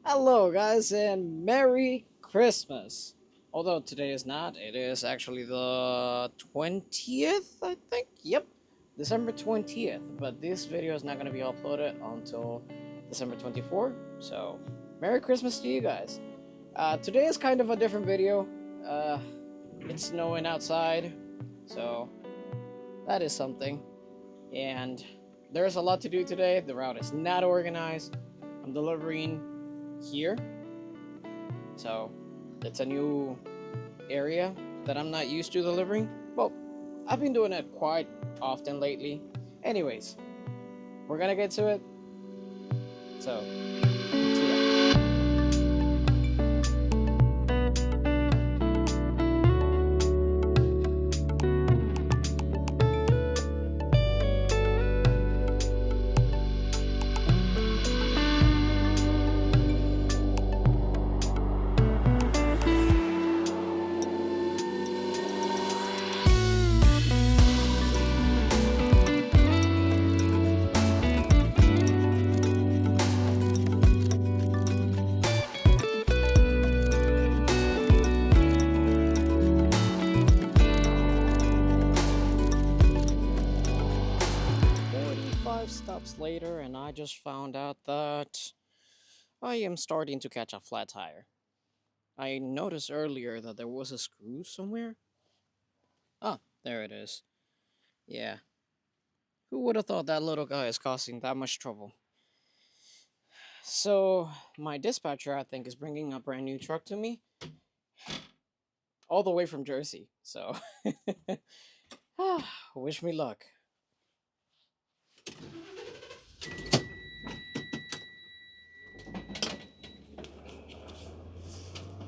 Hello, guys, and Merry Christmas. Although today is not, it is actually the 20th, I think. Yep, December 20th. But this video is not going to be uploaded until December 24th. So, Merry Christmas to you guys. Today is kind of a different video. Uh, it's snowing outside, so that is something. And there's a lot to do today. The route is not organized. I'm delivering here, so it's a new area that I'm not used to delivering. Well, I've been doing it quite often lately. Anyways, we're gonna get to it. So, see ya. 45 stops later, and I just found out that I am starting to catch a flat tire. I noticed earlier that there was a screw somewhere. Ah, there it is. Yeah. Who would have thought that little guy is causing that much trouble? So, my dispatcher, I think, is bringing a brand new truck to me, all the way from Jersey. So, wish me luck.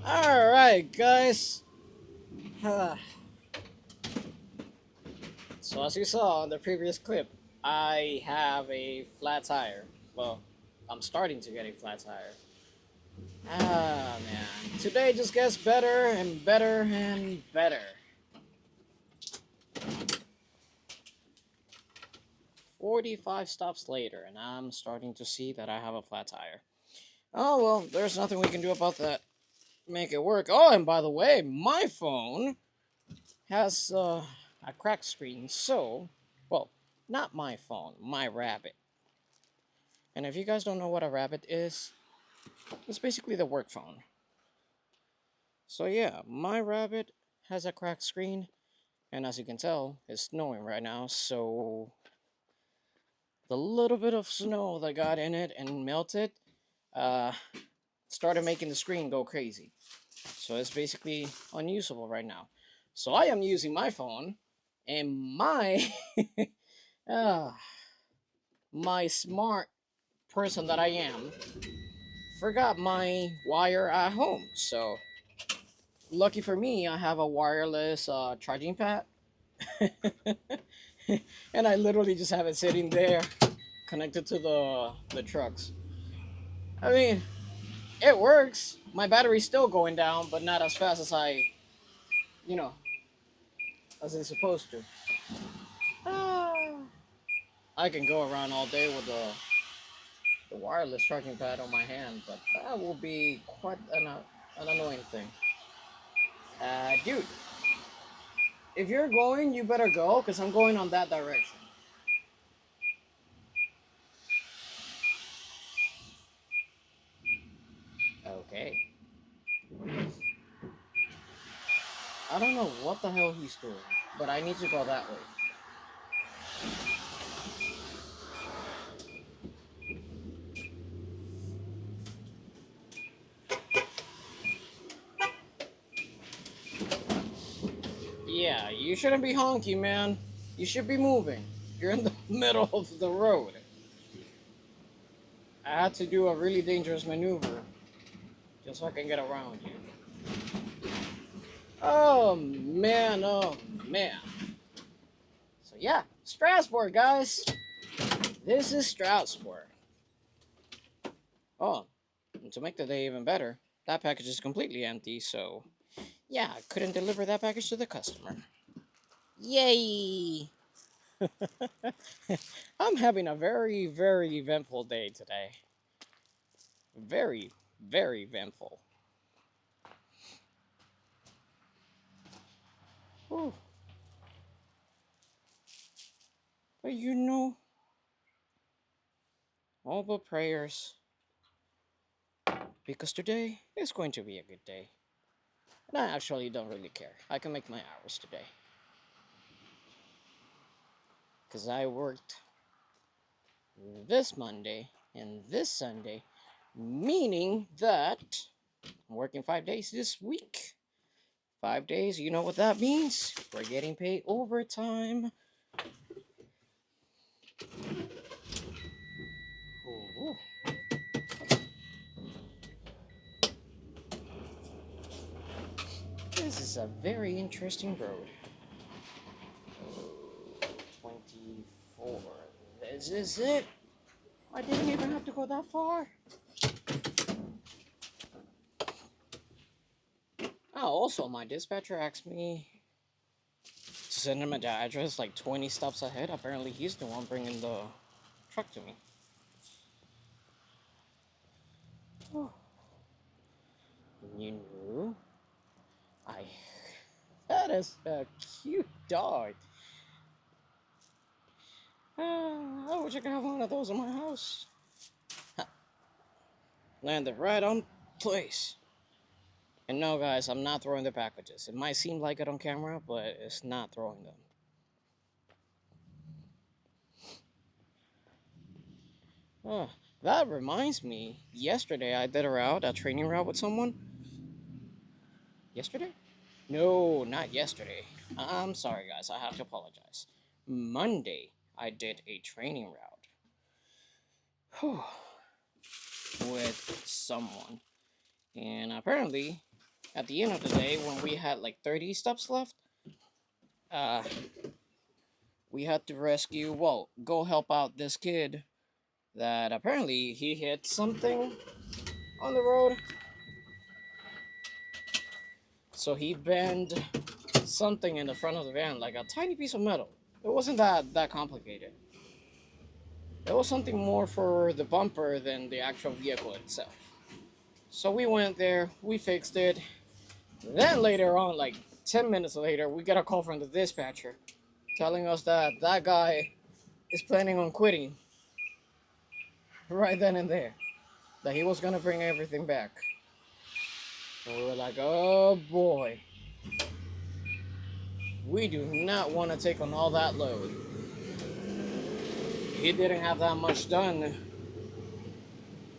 Alright, guys. So, as you saw in the previous clip, I have a flat tire. Well, I'm starting to get a flat tire. Man. Today just gets better and better and better. 45 stops later, and I'm starting to see that I have a flat tire. Oh, well, there's nothing we can do about that. Make it work. Oh, and by the way, my phone has a cracked screen, so, well, not my phone, my Rabbit. And if you guys don't know what a Rabbit is, it's basically the work phone. So yeah, my Rabbit has a cracked screen, and as you can tell, it's snowing right now, so the little bit of snow that got in it and melted uh, started making the screen go crazy. So it's basically unusable right now. So I am using my phone, and my uh, my smart person that I am forgot my wire at home. So lucky for me, I have a wireless charging pad, and I literally just have it sitting there, connected to the trucks. I mean, it works. My battery's still going down, but not as fast as you know, as it's supposed to. Ah, I can go around all day with the wireless charging pad on my hand, but that will be quite an annoying thing. Dude, if you're going, you better go, because I'm going on that direction. Okay. I don't know what the hell he's doing, but I need to go that way. Yeah, you shouldn't be honking, man. You should be moving. You're in the middle of the road. I had to do a really dangerous maneuver just so I can get around you. Oh man, oh man. So yeah, Strasbourg, guys. This is Strasbourg. Oh, and to make the day even better, that package is completely empty, so yeah, I couldn't deliver that package to the customer. Yay! I'm having a very, very eventful day today. Very. very eventful. Whew. But you know, all the prayers, because today is going to be a good day. And I actually don't really care. I can make my hours today. Because I worked this Monday and this Sunday, meaning that I'm working 5 days this week. 5 days, you know what that means? We're getting paid overtime. Ooh. This is a very interesting road. 24. This is it. I didn't even have to go that far. Oh, also, my dispatcher asked me to send him an address like 20 stops ahead. Apparently, he's the one bringing the truck to me. Oh. You know, I. That is a cute dog. I wish I could have one of those in my house. Landed right on place. And no, guys, I'm not throwing the packages. It might seem like it on camera, but it's not throwing them. Oh, that reminds me. Yesterday, I did a training route with someone. Yesterday? No, not yesterday. I'm sorry, guys. I have to apologize. Monday, I did a training route with someone. And apparently, at the end of the day, when we had like 30 stops left, uh, we had to rescue, well, go help out this kid that apparently he hit something on the road. So he bent something in the front of the van, like a tiny piece of metal. It wasn't that complicated. It was something more for the bumper than the actual vehicle itself. So we went there, we fixed it. Then later on, like 10 minutes later, we get a call from the dispatcher telling us that that guy is planning on quitting right then and there. That he was gonna bring everything back. And we were like, oh boy. We do not want to take on all that load. He didn't have that much done.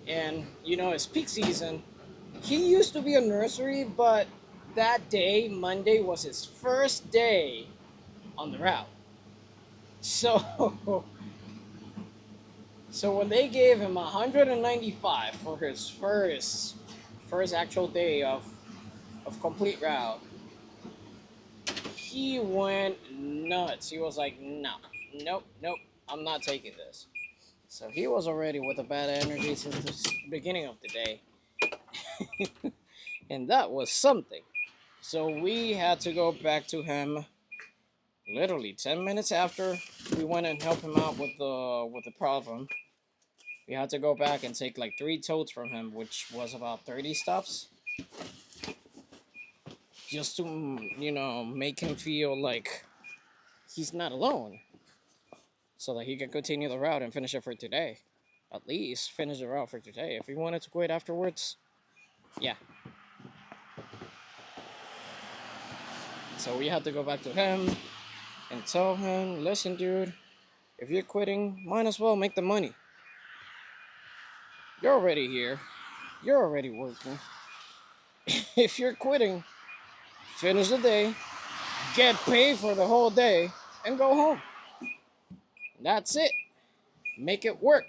And, you know, it's peak season. He used to be a nursery, but that day, Monday, was his first day on the route. So, so when they gave him 195 for his first actual day of complete route, he went nuts. He was like, no, nope, I'm not taking this. So he was already with a bad energy since the beginning of the day. And that was something. So we had to go back to him literally 10 minutes after we went and helped him out with the problem. We had to go back and take like 3 totes from him, which was about 30 stops. Just to, you know, make him feel like he's not alone. So that he can continue the route and finish it for today. At least finish the route for today. If he wanted to quit afterwards, yeah. So we had to go back to him and tell him, listen, dude, if you're quitting, might as well make the money. You're already here. You're already working. If you're quitting, finish the day, get paid for the whole day, and go home. That's it. Make it work.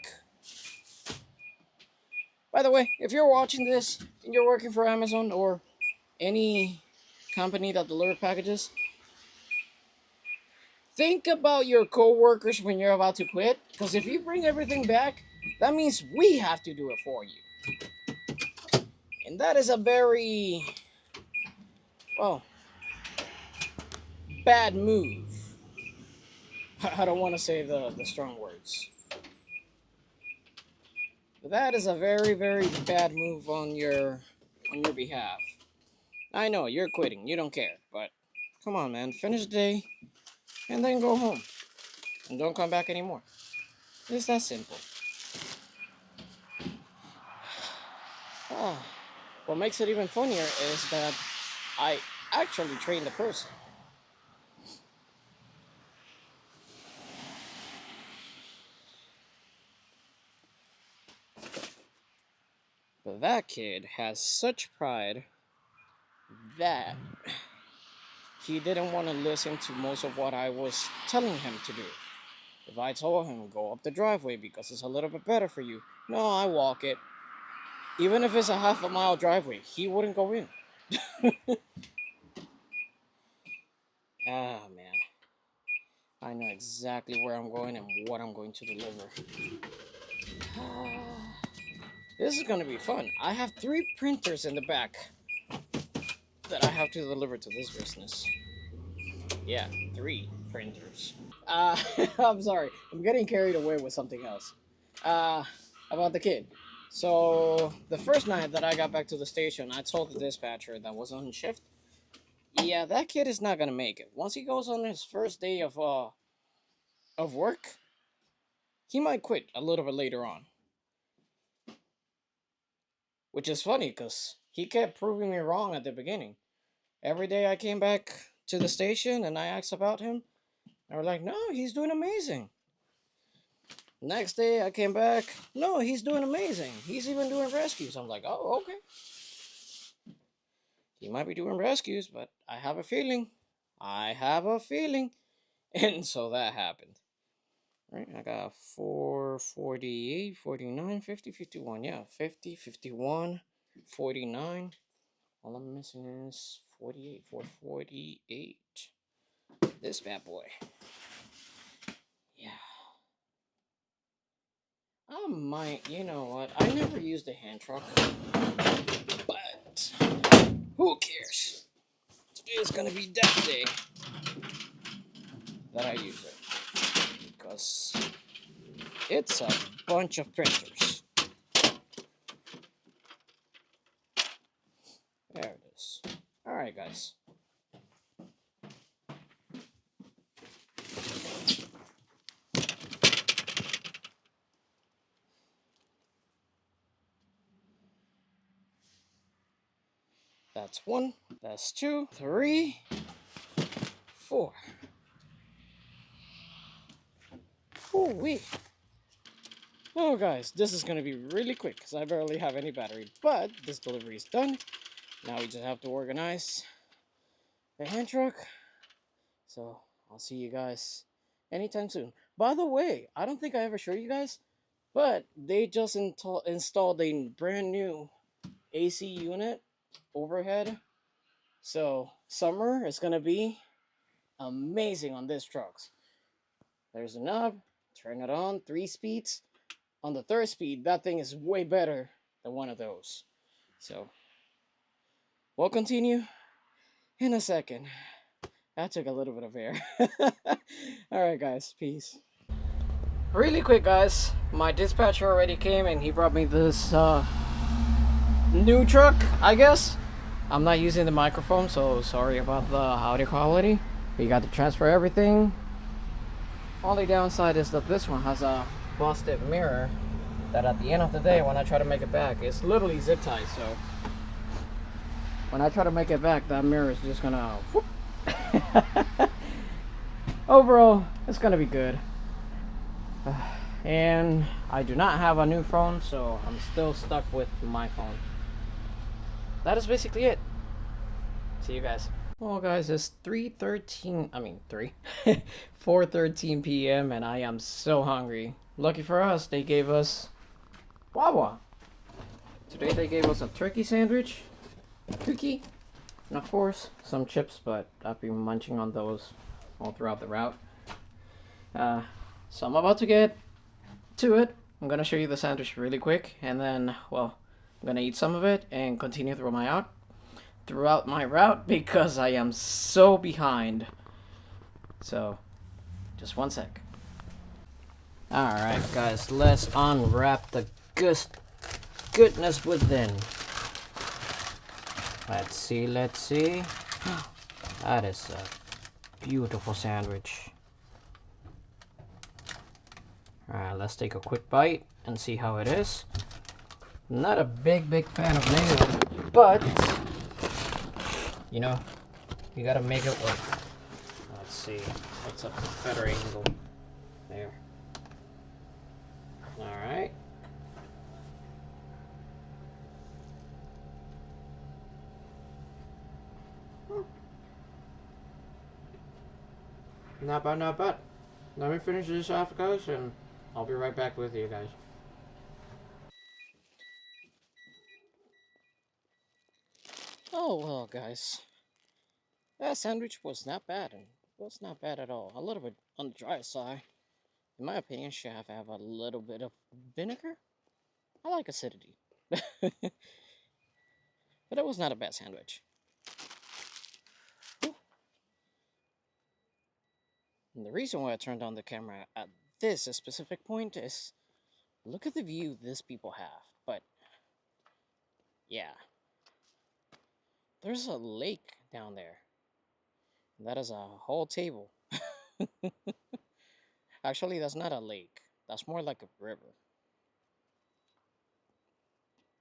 By the way, if you're watching this and you're working for Amazon or any company that delivers packages, think about your coworkers when you're about to quit. Because if you bring everything back, that means we have to do it for you. And that is a very, well, bad move. I don't want to say the strong words. That is a very, very bad move on your behalf. I know you're quitting. You don't care, but come on, man. Finish the day and then go home and don't come back anymore. It's that simple. Ah, what makes it even funnier is that I actually trained the person. But that kid has such pride that he didn't want to listen to most of what I was telling him to do. If I told him, go up the driveway because it's a little bit better for you, no, I walk it. Even if it's a half a mile driveway, he wouldn't go in. Ah, man. I know exactly where I'm going and what I'm going to deliver. This is going to be fun. I have 3 printers in the back that I have to deliver to this business. Yeah, 3 printers. I'm sorry. I'm getting carried away with something else. Uh, about the kid. So, the first night that I got back to the station, I told the dispatcher that was on shift, yeah, that kid is not going to make it. Once he goes on his first day of work, he might quit a little bit later on. Which is funny because he kept proving me wrong at the beginning. Every day I came back to the station and I asked about him, they were like, no, he's doing amazing. Next day I came back, no, he's doing amazing. He's even doing rescues. I'm like, oh, okay. He might be doing rescues, but I have a feeling. I have a feeling. And so that happened. Right, I got 4, 48, 49, 50, 51. Yeah, 50, 51, 49. All I'm missing is 48 for 48. This bad boy. Yeah. I might, you know what? I never used a hand truck. But who cares? Today is gonna be that day that I use it. Because it's a bunch of printers. There it is. Alright, guys. That's 1. That's 2, 3, 4. Ooh-wee. Oh, guys, this is going to be really quick because I barely have any battery. But this delivery is done. Now we just have to organize the hand truck. So I'll see you guys anytime soon. By the way, I don't think I ever showed you guys, but they just installed a brand new AC unit overhead. So summer is going to be amazing on this trucks. There's a knob, turn it on, 3 speeds. On the 3rd speed, that thing is way better than one of those. So we'll continue in a second. That took a little bit of air. Alright guys, peace. Really quick guys, my dispatcher already came and he brought me this new truck, I guess. I'm not using the microphone, so sorry about the audio quality. You got to transfer everything. Only downside is that this one has a busted mirror that at the end of the day when I try to make it back, it's literally zip tied, so when I try to make it back, that mirror is just gonna whoop. Overall, it's gonna be good. And I do not have a new phone, so I'm still stuck with my phone. That is basically it. See you guys. Well guys, it's 4:13 p.m. and I am so hungry. Lucky for us, they gave us Wawa. Today they gave us a turkey sandwich, cookie, and of course some chips, but I've been munching on those all throughout the route. So I'm about to get to it. I'm gonna show you the sandwich really quick, and then, well, I'm gonna eat some of it and continue throughout my route because I am so behind. So, just one sec. Alright guys, let's unwrap the Just goodness within. Let's see, let's see. That is a beautiful sandwich. Alright, let's take a quick bite and see how it is. Not a big fan of mayo, but you know, you gotta make it work. Let's see, what's a better angle? There. Alright. Not bad, not bad. Let me finish this off, guys, and I'll be right back with you guys. Oh, well, guys. That sandwich was not bad, and was not bad at all. A little bit on the dry side. In my opinion, should have a little bit of vinegar. I like acidity. But it was not a bad sandwich. Whew. And the reason why I turned on the camera at this specific point is look at the view these people have. But yeah, there's a lake down there. That is a whole table. Actually, that's not a lake. That's more like a river.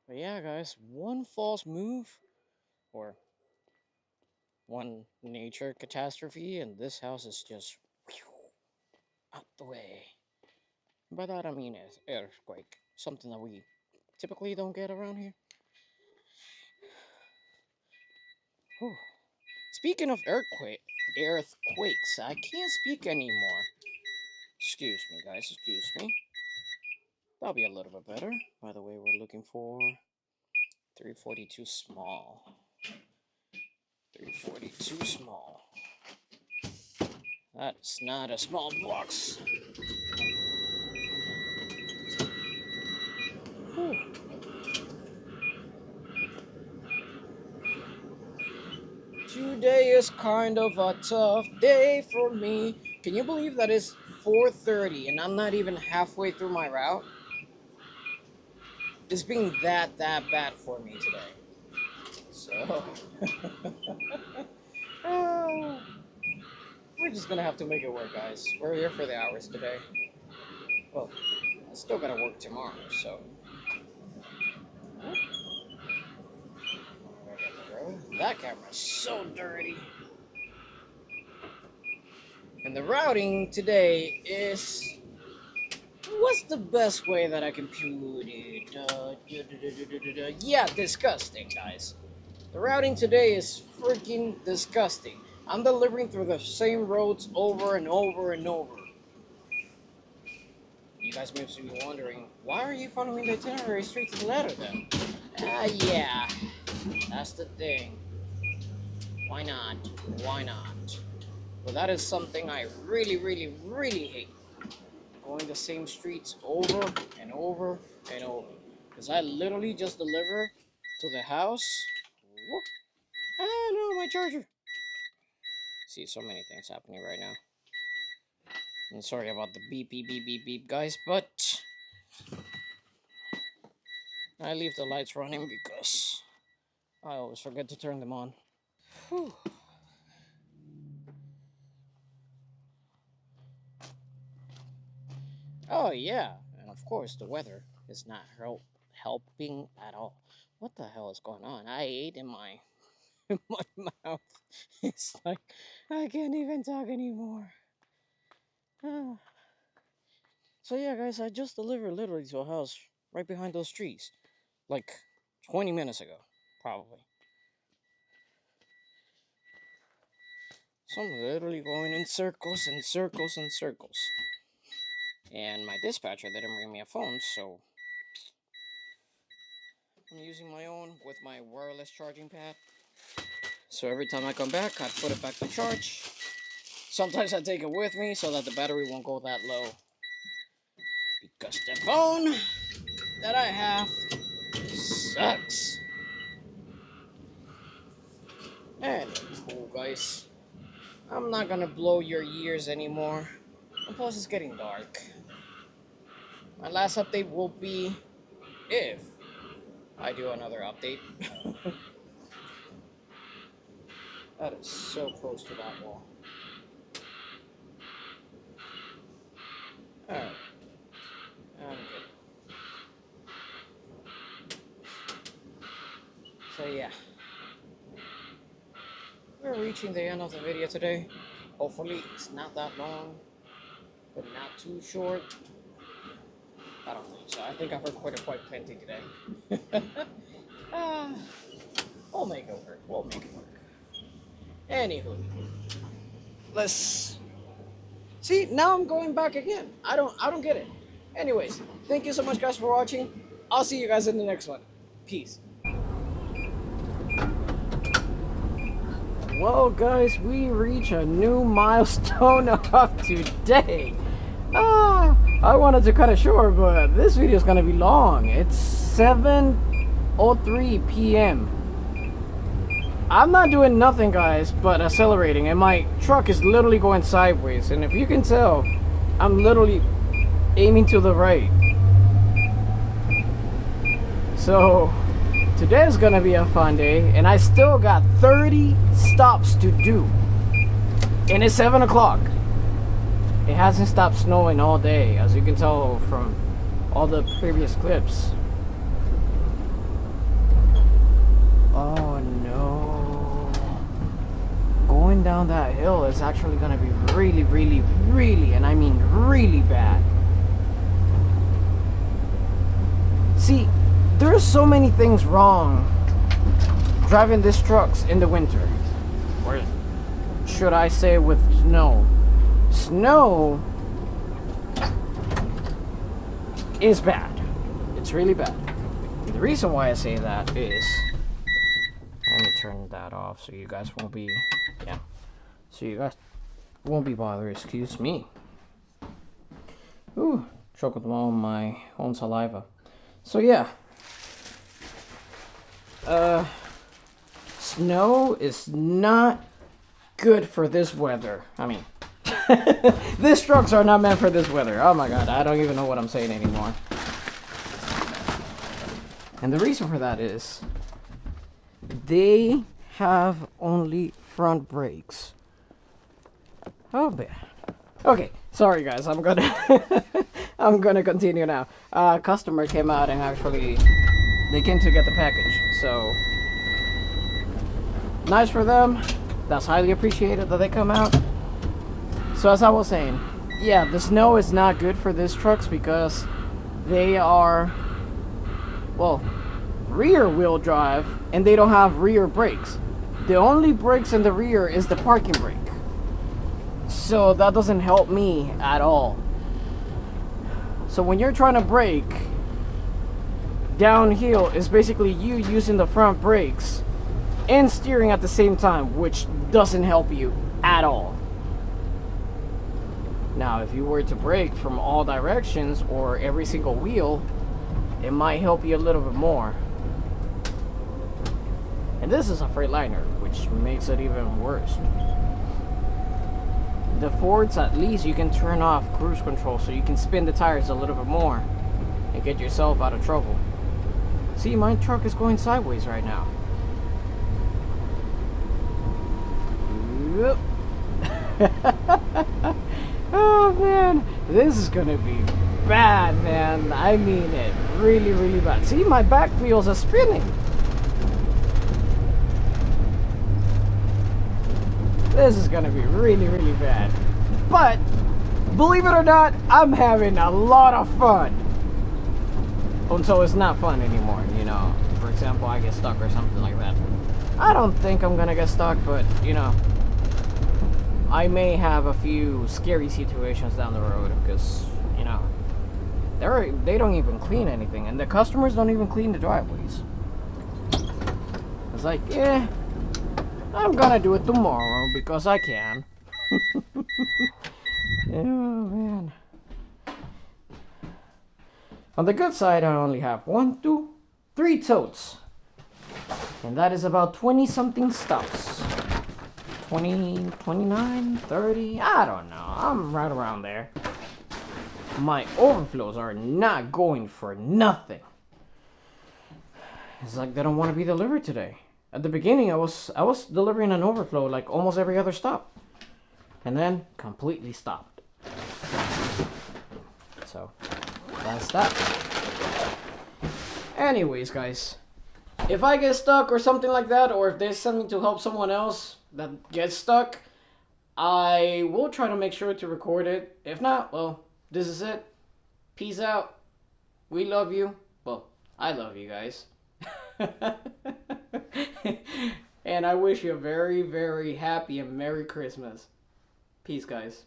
But yeah, guys, one false move or one nature catastrophe, and this house is just out the way. By that I mean earthquake, something that we typically don't get around here. Whew. Speaking of earthquakes, I can't speak anymore. Excuse me, guys. Excuse me. That'll be a little bit better. By the way, we're looking for 342 small. 342 small. That's not a small box. Whew. Today is kind of a tough day for me. Can you believe that it's 4:30 and I'm not even halfway through my route? It's being that bad for me today. So oh, we're just gonna have to make it work, guys. We're here for the hours today. Well, I still gotta work tomorrow, so. That camera's so dirty. And the routing today is. What's the best way that I can put it? Yeah, disgusting, guys. The routing today is freaking disgusting. I'm delivering through the same roads over and over and over. You guys may be wondering, why are you following the itinerary straight to the letter then? Yeah, that's the thing. Why not? Why not? Well, that is something I really hate. Going the same streets over and over and over. Because I literally just deliver to the house. Whoop. Ah, no, my charger. See, so many things happening right now. And sorry about the beep, guys, but I leave the lights running because I always forget to turn them on. Whew. Oh, yeah, and of course, the weather is not helping at all. What the hell is going on? I ate in my my mouth. It's like I can't even talk anymore. Ah. So yeah, guys, I just delivered literally to a house right behind those trees, like 20 minutes ago, probably. So I'm literally going in circles and circles and circles. And my dispatcher didn't bring me a phone, so I'm using my own with my wireless charging pad. So every time I come back, I put it back to charge. Sometimes I take it with me so that the battery won't go that low. Because the phone that I have sucks. And cool, guys. I'm not gonna blow your ears anymore. And plus, it's getting dark. My last update will be if I do another update. That is so close to that wall. Alright. I'm good. So yeah. We're reaching the end of the video today. Hopefully it's not that long, but not too short. I don't think so. I think I've recorded quite plenty today. We'll make it work. We'll make it work. Anywho, let's see. Now I'm going back again. I don't get it. Anyways, thank you so much, guys, for watching. I'll see you guys in the next one. Peace. Well, guys, we reach a new milestone of today. I wanted to cut it short, but this video is gonna be long. It's 7:03 p.m. I'm not doing nothing, guys, but accelerating, and my truck is literally going sideways. And if you can tell, I'm literally aiming to the right. So today is gonna be a fun day, and I still got 30 stops to do, and it's 7 o'clock. It hasn't stopped snowing all day, as you can tell from all the previous clips. Oh no. Going down that hill is actually gonna be really, and I mean really bad. See, there's so many things wrong driving these trucks in the winter. Or should I say with snow? Snow is bad. It's really bad. And the reason why I say that is, let me turn that off so you guys won't be, so you guys won't be bothered. Excuse me. Ooh, choke with all my own saliva. So yeah, snow is not good for this weather. I mean, these trucks are not meant for this weather. Oh my god, I don't even know what I'm saying anymore. And the reason for that is they have only front brakes. Oh man. Okay, sorry guys, I'm gonna I'm gonna continue now. Customer came out and actually they came to get the package. So nice for them. That's highly appreciated that they come out. So as I was saying, yeah, the snow is not good for these trucks because they are, well, rear wheel drive and they don't have rear brakes. The only brakes in the rear is the parking brake. So that doesn't help me at all. So when you're trying to brake downhill, it's basically you using the front brakes and steering at the same time, which doesn't help you at all. Now, if you were to brake from all directions or every single wheel, it might help you a little bit more. And this is a Freightliner, which makes it even worse. The Fords, at least you can turn off cruise control so you can spin the tires a little bit more and get yourself out of trouble. See, my truck is going sideways right now. Yep. Oh man, this is gonna be bad, man. I mean it really bad. See, my back wheels are spinning. This is gonna be really bad. But believe it or not, I'm having a lot of fun. Until it's not fun anymore, you know. For example, I get stuck or something like that. I don't think I'm gonna get stuck, but you know, I may have a few scary situations down the road because, you know, they don't even clean anything, and the customers don't even clean the driveways. It's like, yeah, I'm gonna do it tomorrow because I can. Oh man. On the good side, I only have 1, 2, 3 totes, and that is about 20 something stops. 20, 29, 30, I don't know. I'm right around there. My overflows are not going for nothing. It's like they don't want to be delivered today. At the beginning, I was delivering an overflow like almost every other stop, and then completely stopped. So that's that. Anyways, guys, if I get stuck or something like that, or if there's something to help someone else that gets stuck, I will try to make sure to record it. If not, well, this is it. Peace out. We love you. Well, I love you guys. And I wish you a very, very happy and Merry Christmas. Peace, guys.